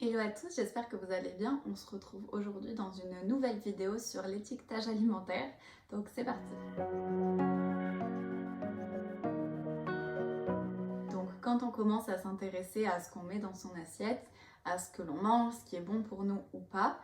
Hello à tous, j'espère que vous allez bien. On se retrouve aujourd'hui dans une nouvelle vidéo sur l'étiquetage alimentaire. Donc c'est parti. Donc quand on commence à s'intéresser à ce qu'on met dans son assiette, à ce que l'on mange, ce qui est bon pour nous ou pas,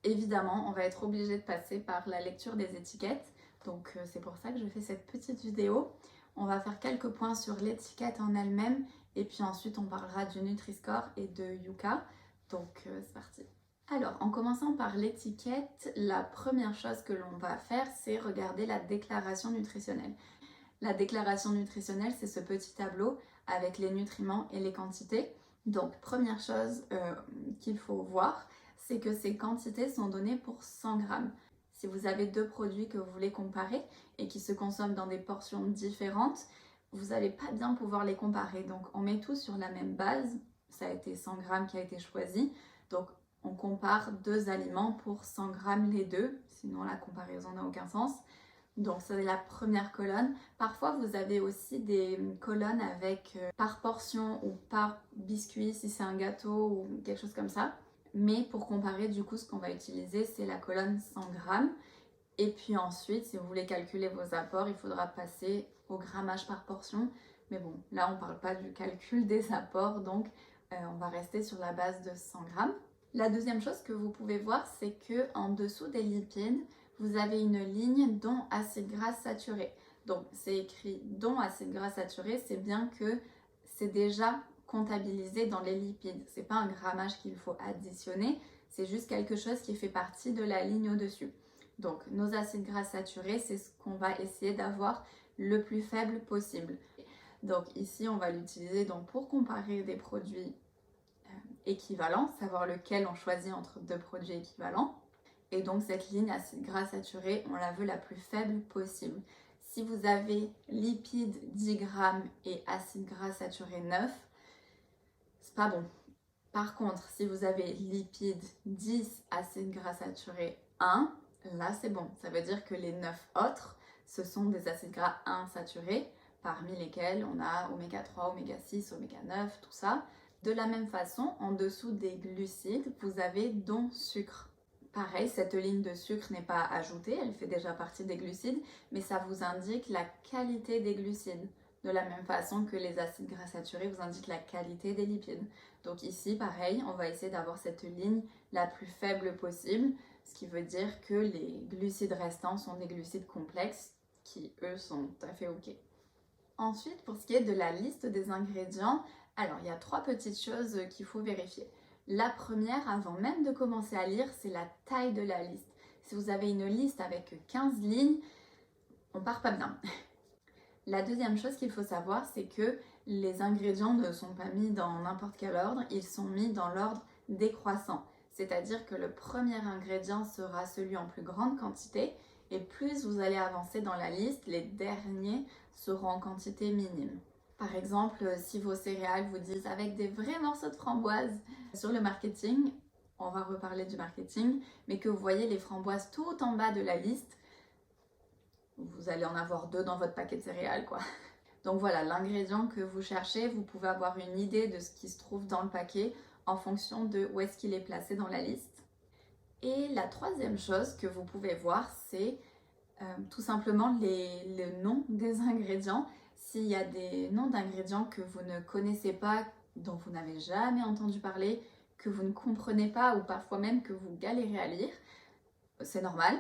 évidemment on va être obligé de passer par la lecture des étiquettes. Donc c'est pour ça que je fais cette petite vidéo. On va faire quelques points sur l'étiquette en elle-même et puis ensuite on parlera du Nutri-Score et de Yuka. Donc c'est parti. Alors en commençant par l'étiquette, la première chose que l'on va faire c'est regarder la déclaration nutritionnelle. La déclaration nutritionnelle c'est ce petit tableau avec les nutriments et les quantités. Donc première chose qu'il faut voir, c'est que ces quantités sont données pour 100 grammes. Si vous avez deux produits que vous voulez comparer et qui se consomment dans des portions différentes, vous n'allez pas bien pouvoir les comparer. Donc on met tout sur la même base, ça a été 100 grammes qui a été choisi. Donc on compare deux aliments pour 100 grammes les deux, sinon la comparaison n'a aucun sens. Donc c'est la première colonne. Parfois vous avez aussi des colonnes avec par portion ou par biscuit si c'est un gâteau ou quelque chose comme ça. Mais pour comparer du coup ce qu'on va utiliser c'est la colonne 100 grammes. Et puis ensuite si vous voulez calculer vos apports il faudra passer au grammage par portion. Mais bon là on ne parle pas du calcul des apports donc on va rester sur la base de 100 grammes. La deuxième chose que vous pouvez voir c'est que en dessous des lipides vous avez une ligne dont acides gras saturés. Donc c'est écrit dont acides gras saturés, c'est bien que c'est déjà comptabilisé dans les lipides. C'est pas un grammage qu'il faut additionner, c'est juste quelque chose qui fait partie de la ligne au-dessus. Donc nos acides gras saturés, c'est ce qu'on va essayer d'avoir le plus faible possible. Donc ici, on va l'utiliser donc pour comparer des produits équivalents, savoir lequel on choisit entre deux produits équivalents. Et donc cette ligne acide gras saturé, on la veut la plus faible possible. Si vous avez lipides 10 grammes et acide gras saturé 9, c'est pas bon. Par contre, si vous avez lipides 10, acide gras saturé 1, là c'est bon. Ça veut dire que les 9 autres, ce sont des acides gras insaturés, parmi lesquels on a oméga 3, oméga 6, oméga 9, tout ça. De la même façon, en dessous des glucides, vous avez dont sucre. Pareil, cette ligne de sucre n'est pas ajoutée, elle fait déjà partie des glucides, mais ça vous indique la qualité des glucides. De la même façon que les acides gras saturés vous indiquent la qualité des lipides. Donc ici, pareil, on va essayer d'avoir cette ligne la plus faible possible, ce qui veut dire que les glucides restants sont des glucides complexes qui, eux, sont tout à fait OK. Ensuite, pour ce qui est de la liste des ingrédients, alors il y a trois petites choses qu'il faut vérifier. La première, avant même de commencer à lire, c'est la taille de la liste. Si vous avez une liste avec 15 lignes, on part pas bien. La deuxième chose qu'il faut savoir, c'est que les ingrédients ne sont pas mis dans n'importe quel ordre, ils sont mis dans l'ordre décroissant. C'est-à-dire que le premier ingrédient sera celui en plus grande quantité et plus vous allez avancer dans la liste, les derniers seront en quantité minime. Par exemple, si vos céréales vous disent avec des vrais morceaux de framboise sur le marketing, on va reparler du marketing, mais que vous voyez les framboises tout en bas de la liste, vous allez en avoir 2 dans votre paquet de céréales, quoi. Donc voilà, l'ingrédient que vous cherchez, vous pouvez avoir une idée de ce qui se trouve dans le paquet en fonction de où est-ce qu'il est placé dans la liste. Et la troisième chose que vous pouvez voir, c'est tout simplement le nom des ingrédients. S'il y a des noms d'ingrédients que vous ne connaissez pas, dont vous n'avez jamais entendu parler, que vous ne comprenez pas ou parfois même que vous galérez à lire, c'est normal.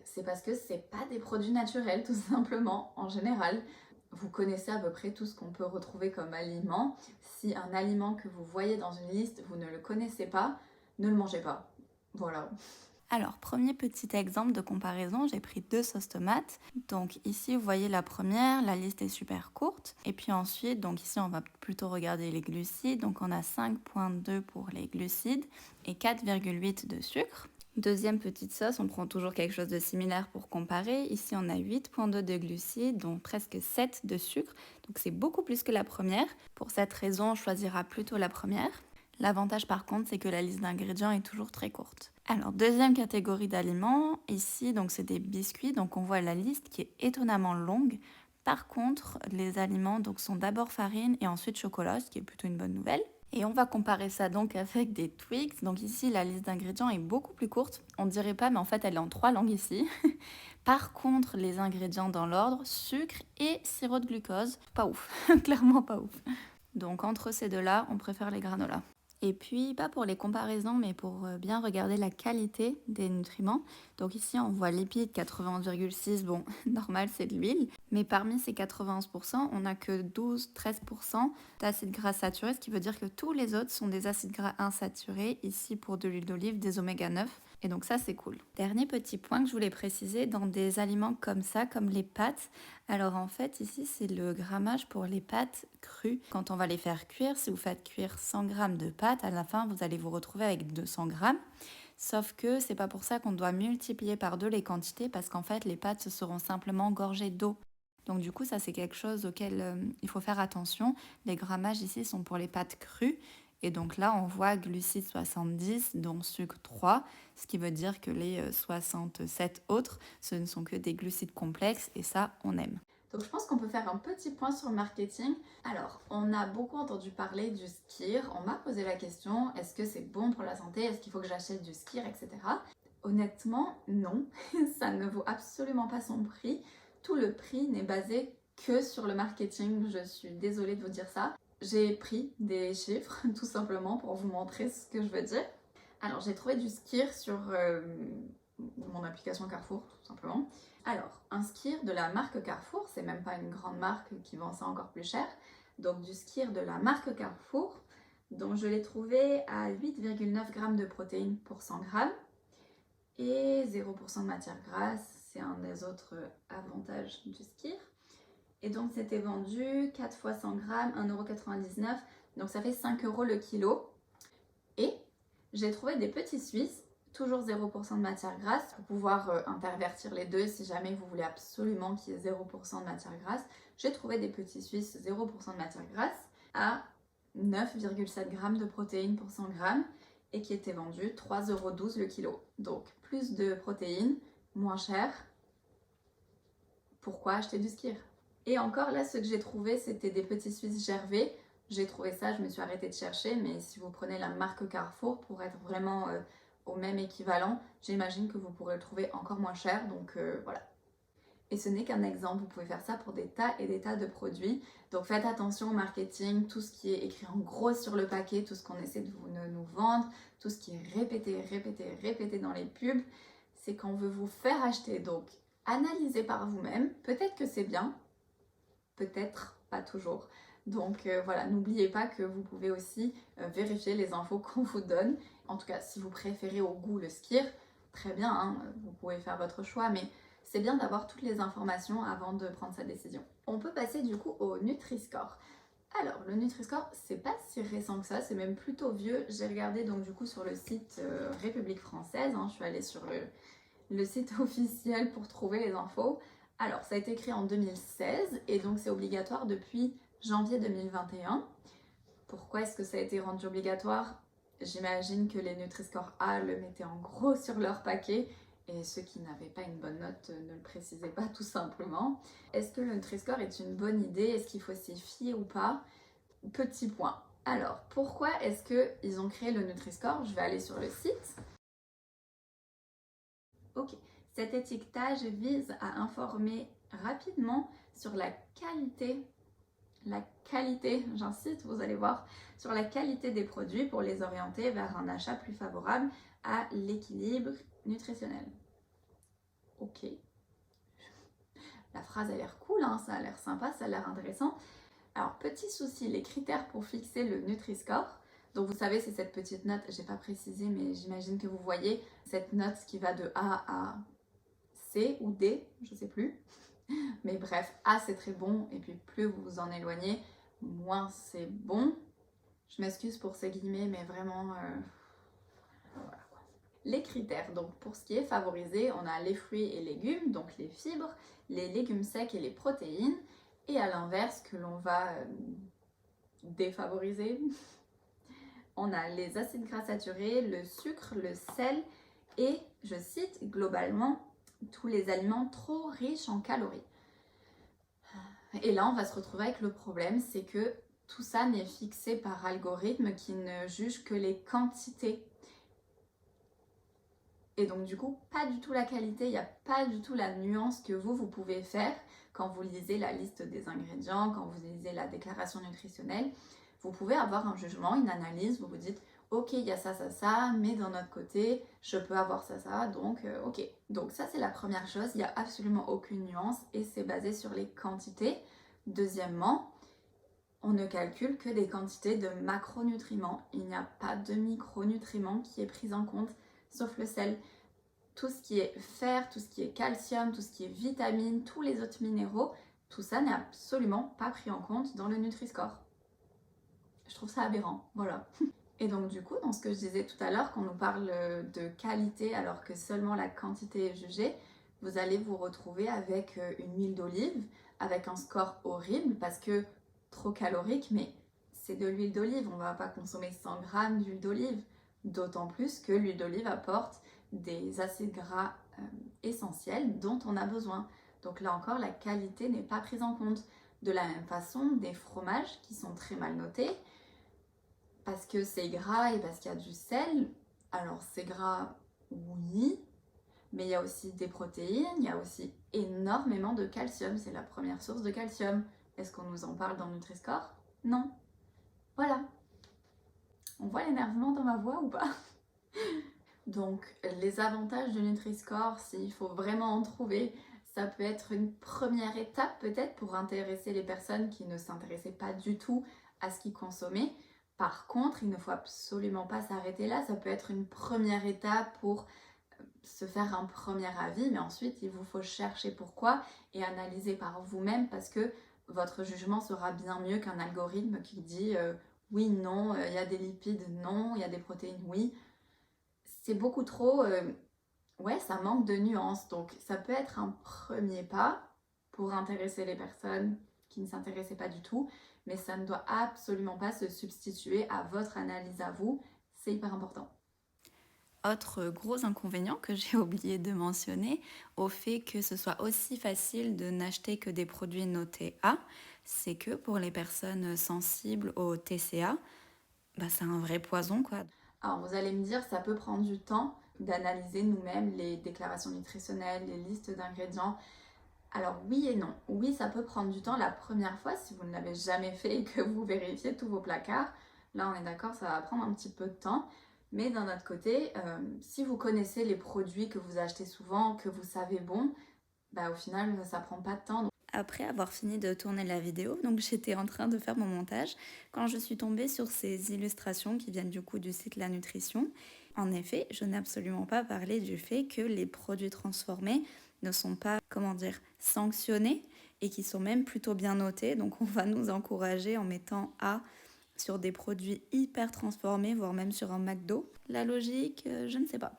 C'est parce que c'est pas des produits naturels, tout simplement, en général. Vous connaissez à peu près tout ce qu'on peut retrouver comme aliment. Si un aliment que vous voyez dans une liste, vous ne le connaissez pas, ne le mangez pas. Voilà. Alors, premier petit exemple de comparaison, j'ai pris 2 sauces tomates. Donc ici, vous voyez la première, la liste est super courte. Et puis ensuite, donc ici, on va plutôt regarder les glucides. Donc on a 5,2 pour les glucides et 4,8 de sucre. Deuxième petite sauce, on prend toujours quelque chose de similaire pour comparer. Ici, on a 8,2 de glucides, donc presque 7 de sucre. Donc c'est beaucoup plus que la première. Pour cette raison, on choisira plutôt la première. L'avantage par contre, c'est que la liste d'ingrédients est toujours très courte. Alors, deuxième catégorie d'aliments, ici, donc c'est des biscuits, donc on voit la liste qui est étonnamment longue. Par contre, les aliments donc, sont d'abord farine et ensuite chocolat, ce qui est plutôt une bonne nouvelle. Et on va comparer ça donc avec des Twix. Donc ici, la liste d'ingrédients est beaucoup plus courte. On ne dirait pas, mais en fait, elle est en 3 langues ici. Par contre, les ingrédients dans l'ordre, sucre et sirop de glucose, pas ouf, clairement pas ouf. Donc entre ces deux-là, on préfère les granolas. Et puis, pas pour les comparaisons, mais pour bien regarder la qualité des nutriments. Donc ici, on voit lipides 91,6, bon, normal, c'est de l'huile. Mais parmi ces 91%, on n'a que 12-13% d'acides gras saturés, ce qui veut dire que tous les autres sont des acides gras insaturés, ici pour de l'huile d'olive, des oméga 9. Et donc ça, c'est cool. Dernier petit point que je voulais préciser, dans des aliments comme ça, comme les pâtes, alors en fait, ici, c'est le grammage pour les pâtes crues. Quand on va les faire cuire, si vous faites cuire 100 g de pâtes, à la fin, vous allez vous retrouver avec 200 g. Sauf que c'est pas pour ça qu'on doit multiplier par 2 les quantités, parce qu'en fait, les pâtes se seront simplement gorgées d'eau. Donc du coup, ça c'est quelque chose auquel il faut faire attention. Les grammages ici sont pour les pâtes crues. Et donc là, on voit glucides 70, dont sucre 3, ce qui veut dire que les 67 autres, ce ne sont que des glucides complexes, et ça, on aime. Donc je pense qu'on peut faire un petit point sur le marketing. Alors, on a beaucoup entendu parler du skyr. On m'a posé la question, est-ce que c'est bon pour la santé? Est-ce qu'il faut que j'achète du skyr, etc. Honnêtement, non. Ça ne vaut absolument pas son prix. Tout le prix n'est basé que sur le marketing. Je suis désolée de vous dire ça. J'ai pris des chiffres, tout simplement, pour vous montrer ce que je veux dire. Alors, j'ai trouvé du skyr sur mon application Carrefour, tout simplement. Alors, un skyr de la marque Carrefour, c'est même pas une grande marque qui vend ça encore plus cher. Donc, du skyr de la marque Carrefour, dont je l'ai trouvé à 8,9 g de protéines pour 100 g et 0% de matière grasse. C'est un des autres avantages du skyr. Et donc, c'était vendu 4 fois 100 g, 1,99 €. Donc, ça fait 5 € le kilo. Et j'ai trouvé des petits Suisses, toujours 0% de matière grasse, pour pouvoir intervertir les deux si jamais vous voulez absolument qu'il y ait 0% de matière grasse. J'ai trouvé des petits Suisses 0% de matière grasse à 9,7 g de protéines pour 100 g et qui étaient vendus 3,12 € le kilo. Donc plus de protéines, moins cher. Pourquoi acheter du skyr? Et encore là, ce que j'ai trouvé, c'était des petits Suisses Gervais. J'ai trouvé ça, je me suis arrêtée de chercher, mais si vous prenez la marque Carrefour pour être vraiment au même équivalent, j'imagine que vous pourrez le trouver encore moins cher, donc voilà. Et ce n'est qu'un exemple, vous pouvez faire ça pour des tas et des tas de produits. Donc faites attention au marketing, tout ce qui est écrit en gros sur le paquet, tout ce qu'on essaie de nous vendre, tout ce qui est répété dans les pubs, c'est qu'on veut vous faire acheter. Donc analysez par vous-même, peut-être que c'est bien, peut-être pas toujours. Donc voilà, n'oubliez pas que vous pouvez aussi vérifier les infos qu'on vous donne. En tout cas, si vous préférez au goût le skyr, très bien, hein, vous pouvez faire votre choix, mais c'est bien d'avoir toutes les informations avant de prendre sa décision. On peut passer du coup au Nutri-Score. Alors, le Nutri-Score, c'est pas si récent que ça, c'est même plutôt vieux. J'ai regardé donc du coup sur le site République Française, hein, je suis allée sur le site officiel pour trouver les infos. Alors, ça a été créé en 2016 et donc c'est obligatoire depuis janvier 2021. Pourquoi est-ce que ça a été rendu obligatoire? J'imagine que les Nutri-Score A le mettaient en gros sur leur paquet et ceux qui n'avaient pas une bonne note ne le précisaient pas tout simplement. Est-ce que le Nutri-Score est une bonne idée? Est-ce qu'il faut s'y fier ou pas? Petit point. Alors, pourquoi est-ce qu'ils ont créé le Nutri-Score? Je vais aller sur le site. Ok. Cet étiquetage vise à informer rapidement sur la qualité, j'insiste, vous allez voir, sur la qualité des produits pour les orienter vers un achat plus favorable à l'équilibre nutritionnel. Ok. La phrase a l'air cool, hein, ça a l'air sympa, ça a l'air intéressant. Alors, petit souci, les critères pour fixer le Nutri-Score. Donc vous savez, c'est cette petite note, j'ai pas précisé, mais j'imagine que vous voyez cette note qui va de A à C ou D, je sais plus. Mais bref, A c'est très bon, et puis plus vous vous en éloignez, moins c'est bon. Je m'excuse pour ces guillemets, mais vraiment, voilà quoi. Les critères, donc pour ce qui est favorisé, on a les fruits et légumes, donc les fibres, les légumes secs et les protéines, et à l'inverse que l'on va défavoriser, on a les acides gras saturés, le sucre, le sel, et je cite globalement, tous les aliments trop riches en calories. Et là, on va se retrouver avec le problème, c'est que tout ça n'est fixé par algorithme qui ne juge que les quantités. Et donc du coup, pas du tout la qualité, il n'y a pas du tout la nuance que vous pouvez faire quand vous lisez la liste des ingrédients, quand vous lisez la déclaration nutritionnelle. Vous pouvez avoir un jugement, une analyse, vous vous dites ok, il y a ça, ça, ça, mais d'un autre côté, je peux avoir ça, ça, donc ok. Donc ça, c'est la première chose, il n'y a absolument aucune nuance et c'est basé sur les quantités. Deuxièmement, on ne calcule que des quantités de macronutriments. Il n'y a pas de micronutriments qui est pris en compte, sauf le sel. Tout ce qui est fer, tout ce qui est calcium, tout ce qui est vitamines, tous les autres minéraux, tout ça n'est absolument pas pris en compte dans le Nutri-Score. Je trouve ça aberrant, voilà. Et donc du coup, dans ce que je disais tout à l'heure, quand on nous parle de qualité alors que seulement la quantité est jugée, vous allez vous retrouver avec une huile d'olive, avec un score horrible parce que trop calorique, mais c'est de l'huile d'olive, on ne va pas consommer 100 grammes d'huile d'olive, d'autant plus que l'huile d'olive apporte des acides gras essentiels dont on a besoin. Donc là encore, la qualité n'est pas prise en compte. De la même façon, des fromages qui sont très mal notés, parce que c'est gras et parce qu'il y a du sel. Alors c'est gras, oui, mais il y a aussi des protéines, il y a aussi énormément de calcium, c'est la première source de calcium. Est-ce qu'on nous en parle dans Nutri-Score? Non. Voilà. On voit l'énervement dans ma voix ou pas? Donc les avantages du Nutri-Score, s'il faut vraiment en trouver, ça peut être une première étape peut-être pour intéresser les personnes qui ne s'intéressaient pas du tout à ce qu'ils consommaient. Par contre, il ne faut absolument pas s'arrêter là, ça peut être une première étape pour se faire un premier avis, mais ensuite il vous faut chercher pourquoi et analyser par vous-même parce que votre jugement sera bien mieux qu'un algorithme qui dit oui, non, il y a des lipides, non, il y a des protéines, oui. C'est beaucoup trop, ouais, ça manque de nuances. Donc ça peut être un premier pas pour intéresser les personnes qui ne s'intéressaient pas du tout, mais ça ne doit absolument pas se substituer à votre analyse à vous. C'est hyper important. Autre gros inconvénient que j'ai oublié de mentionner, au fait que ce soit aussi facile de n'acheter que des produits notés A, c'est que pour les personnes sensibles au TCA, c'est un vrai poison quoi. Alors vous allez me dire, ça peut prendre du temps d'analyser nous-mêmes les déclarations nutritionnelles, les listes d'ingrédients. Alors oui et non. Oui, ça peut prendre du temps la première fois si vous ne l'avez jamais fait et que vous vérifiez tous vos placards. Là, on est d'accord, ça va prendre un petit peu de temps. Mais d'un autre côté, si vous connaissez les produits que vous achetez souvent, que vous savez bon, au final, ça prend pas de temps. Après avoir fini de tourner la vidéo, donc j'étais en train de faire mon montage, quand je suis tombée sur ces illustrations qui viennent du coup du site La Nutrition, en effet, je n'ai absolument pas parlé du fait que les produits transformés ne sont pas, sanctionnés et qui sont même plutôt bien notés. Donc on va nous encourager en mettant A sur des produits hyper transformés, voire même sur un McDo. La logique, je ne sais pas.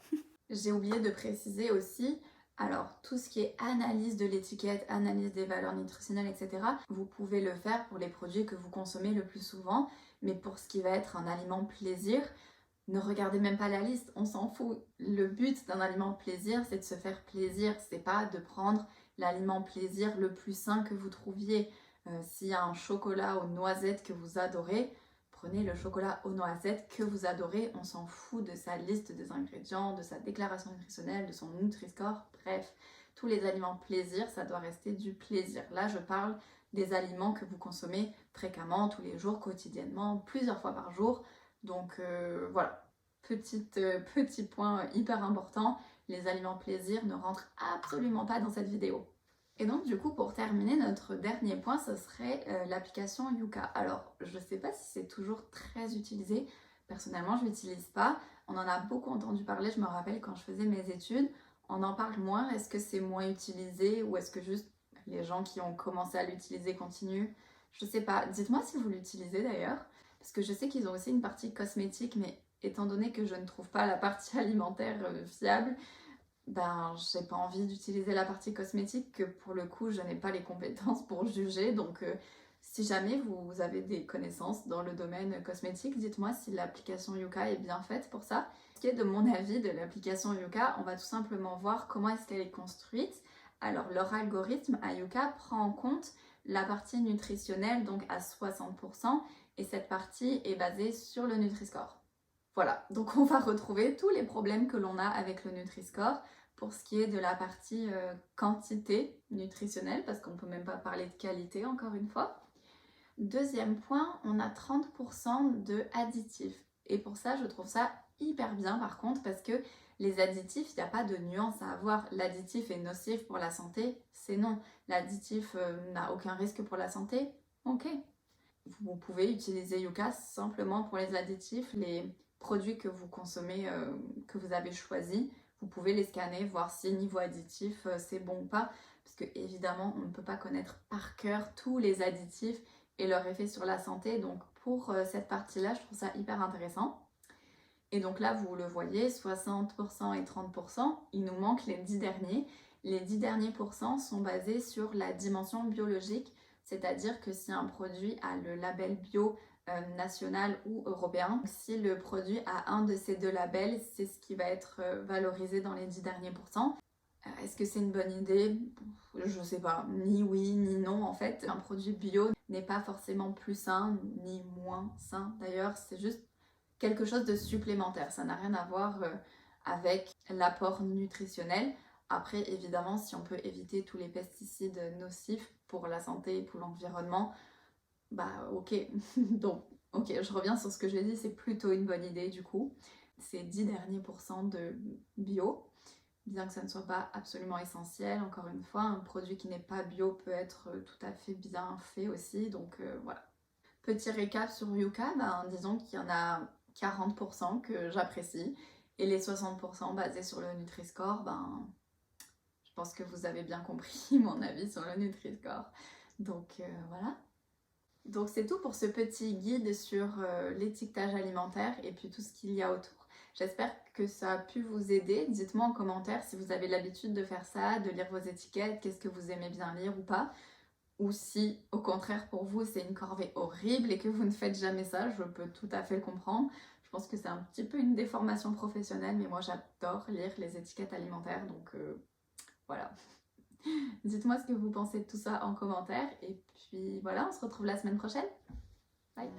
J'ai oublié de préciser aussi, alors tout ce qui est analyse de l'étiquette, analyse des valeurs nutritionnelles, etc., vous pouvez le faire pour les produits que vous consommez le plus souvent, mais pour ce qui va être un aliment plaisir, ne regardez même pas la liste, on s'en fout. Le but d'un aliment plaisir, c'est de se faire plaisir, c'est pas de prendre l'aliment plaisir le plus sain que vous trouviez. S'il y a un chocolat aux noisettes que vous adorez, prenez le chocolat aux noisettes que vous adorez, on s'en fout de sa liste des ingrédients, de sa déclaration nutritionnelle, de son Nutri-Score, bref. Tous les aliments plaisir, ça doit rester du plaisir. Là, je parle des aliments que vous consommez fréquemment, tous les jours, quotidiennement, plusieurs fois par jour. Donc voilà, petit point hyper important, les aliments plaisir ne rentrent absolument pas dans cette vidéo. Et donc du coup, pour terminer, notre dernier point, ce serait l'application Yuka. Alors, je ne sais pas si c'est toujours très utilisé. Personnellement, je ne l'utilise pas. On en a beaucoup entendu parler, je me rappelle quand je faisais mes études. On en parle moins. Est-ce que c'est moins utilisé ou est-ce que juste les gens qui ont commencé à l'utiliser continuent? Je ne sais pas. Dites-moi si vous l'utilisez d'ailleurs. Parce que je sais qu'ils ont aussi une partie cosmétique, mais étant donné que je ne trouve pas la partie alimentaire fiable, j'ai pas envie d'utiliser la partie cosmétique, que pour le coup je n'ai pas les compétences pour juger. Donc si jamais vous avez des connaissances dans le domaine cosmétique, dites-moi si l'application Yuka est bien faite pour ça. Ce qui est de mon avis de l'application Yuka, on va tout simplement voir comment est-ce qu'elle est construite. Alors leur algorithme à Yuka prend en compte la partie nutritionnelle donc à 60% et cette partie est basée sur le Nutri-Score. Voilà, donc on va retrouver tous les problèmes que l'on a avec le Nutri-Score pour ce qui est de la partie quantité nutritionnelle, parce qu'on ne peut même pas parler de qualité encore une fois. Deuxième point, on a 30% de additifs. Et pour ça, je trouve ça hyper bien par contre, parce que les additifs, il n'y a pas de nuance à avoir. L'additif est nocif pour la santé, c'est non. L'additif n'a aucun risque pour la santé, ok. Vous pouvez utiliser Yuka simplement pour les additifs, les produits que vous consommez, que vous avez choisis. Vous pouvez les scanner, voir si niveau additif c'est bon ou pas, parce que évidemment on ne peut pas connaître par cœur tous les additifs et leur effet sur la santé. Donc pour cette partie-là, je trouve ça hyper intéressant. Et donc là, vous le voyez, 60% et 30%, il nous manque les 10 derniers. Les 10 derniers pourcents sont basés sur la dimension biologique, c'est-à-dire que si un produit a le label bio national ou européen, si le produit a un de ces deux labels, c'est ce qui va être valorisé dans les 10 derniers pourcents. Est-ce que c'est une bonne idée? Je sais pas, ni oui ni non en fait. Un produit bio n'est pas forcément plus sain ni moins sain d'ailleurs, c'est juste quelque chose de supplémentaire. Ça n'a rien à voir avec l'apport nutritionnel. Après, évidemment, si on peut éviter tous les pesticides nocifs pour la santé et pour l'environnement, bah ok. Donc, ok, je reviens sur ce que j'ai dit, c'est plutôt une bonne idée du coup. Ces 10 derniers pourcents de bio, bien que ça ne soit pas absolument essentiel. Encore une fois, un produit qui n'est pas bio peut être tout à fait bien fait aussi. Donc voilà. Petit récap sur Yuka, disons qu'il y en a 40% que j'apprécie et les 60% basés sur le Nutri-Score, je pense que vous avez bien compris mon avis sur le Nutri-Score. Donc voilà. Donc c'est tout pour ce petit guide sur l'étiquetage alimentaire et puis tout ce qu'il y a autour. J'espère que ça a pu vous aider. Dites-moi en commentaire si vous avez l'habitude de faire ça, de lire vos étiquettes, qu'est-ce que vous aimez bien lire ou pas. Ou si, au contraire, pour vous, c'est une corvée horrible et que vous ne faites jamais ça, je peux tout à fait le comprendre. Je pense que c'est un petit peu une déformation professionnelle, mais moi j'adore lire les étiquettes alimentaires, donc voilà. Dites-moi ce que vous pensez de tout ça en commentaire, et puis voilà, on se retrouve la semaine prochaine. Bye!